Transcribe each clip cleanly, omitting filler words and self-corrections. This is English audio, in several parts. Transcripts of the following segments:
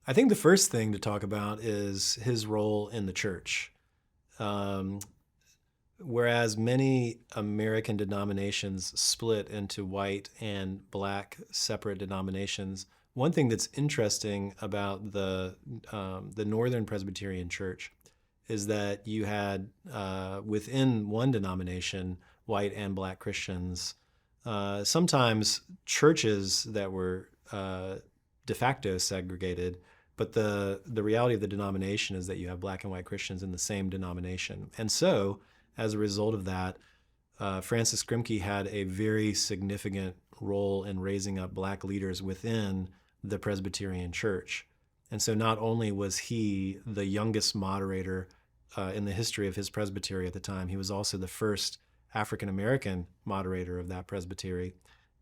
I think the first thing to talk about is his role in the church. Um, Whereas many American denominations split into white and black separate denominations, one thing that's interesting about the Northern Presbyterian Church is that you had within one denomination white and black Christians. Sometimes churches that were de facto segregated, but the reality of the denomination is that you have black and white Christians in the same denomination, and so as a result of that, Francis Grimke had a very significant role in raising up black leaders within the Presbyterian Church. And so not only was he the youngest moderator in the history of his presbytery at the time, he was also the first African American moderator of that presbytery.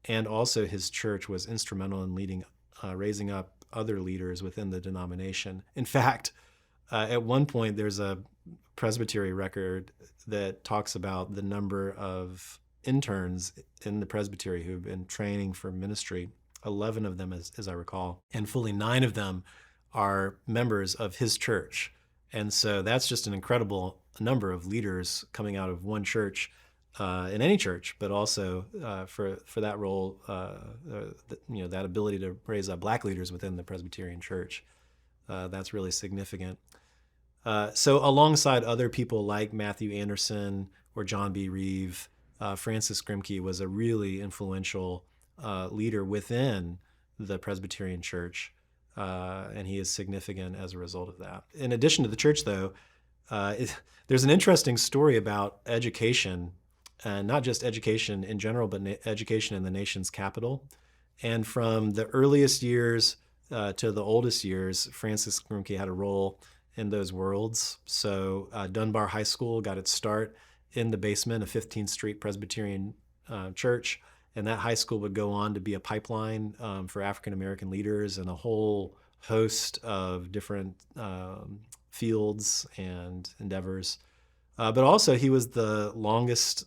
And also his church was instrumental in raising up other leaders within the denomination. In fact, at one point, there's a presbytery record that talks about the number of interns in the presbytery who've been training for ministry, 11 of them, as I recall, and fully 9 of them are members of his church. And so that's just an incredible number of leaders coming out of one church, in any church, but also for that role, that ability to raise up black leaders within the Presbyterian Church. That's really significant. So alongside other people like Matthew Anderson or John B. Reeve, Francis Grimke was a really influential leader within the Presbyterian Church, and he is significant as a result of that. In addition to the church, though, there's an interesting story about education, and not just education in general, but education in the nation's capital. And from the earliest years to the oldest years, Francis Grimke had a role in those worlds. So Dunbar High School got its start in the basement of 15th Street Presbyterian Church, and that high school would go on to be a pipeline for African American leaders and a whole host of different fields and endeavors. But also he was the longest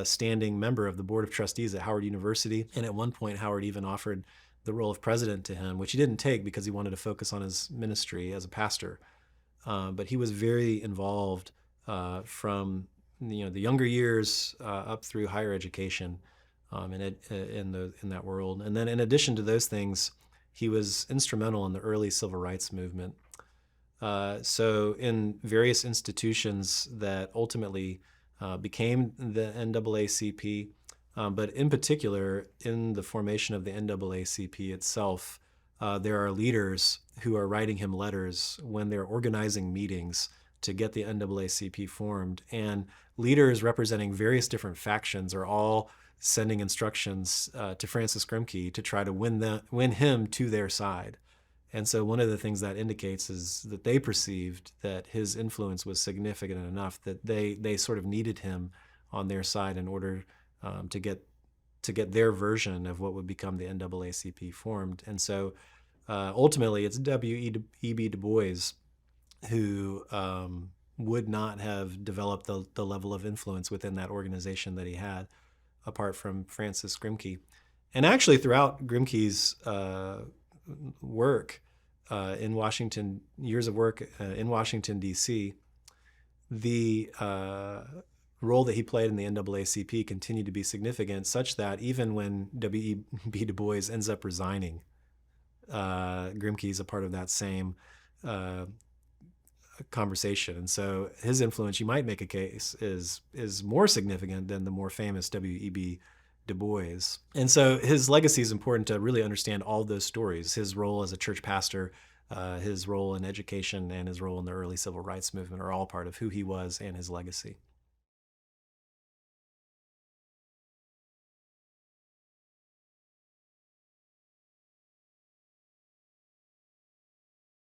standing member of the Board of Trustees at Howard University, and at one point Howard even offered the role of president to him, which he didn't take because he wanted to focus on his ministry as a pastor. But he was very involved from the younger years up through higher education in that world. And then in addition to those things, he was instrumental in the early civil rights movement. So in various institutions that ultimately became the NAACP, but in particular in the formation of the NAACP itself, there are leaders who are writing him letters when they're organizing meetings to get the NAACP formed. And leaders representing various different factions are all sending instructions to Francis Grimke to try to win him to their side. And so one of the things that indicates is that they perceived that his influence was significant enough that they sort of needed him on their side in order to get their version of what would become the NAACP formed. And so ultimately, it's W.E.B. Du Bois who would not have developed the level of influence within that organization that he had, apart from Francis Grimke. And actually, throughout Grimke's work in Washington, years of work in Washington, D.C., the role that he played in the NAACP continued to be significant, such that even when W.E.B. Du Bois ends up resigning, Grimke is a part of that same conversation. And so his influence, you might make a case, is more significant than the more famous W.E.B. Du Bois. And so his legacy is important to really understand all those stories. His role as a church pastor, his role in education, and his role in the early civil rights movement are all part of who he was and his legacy.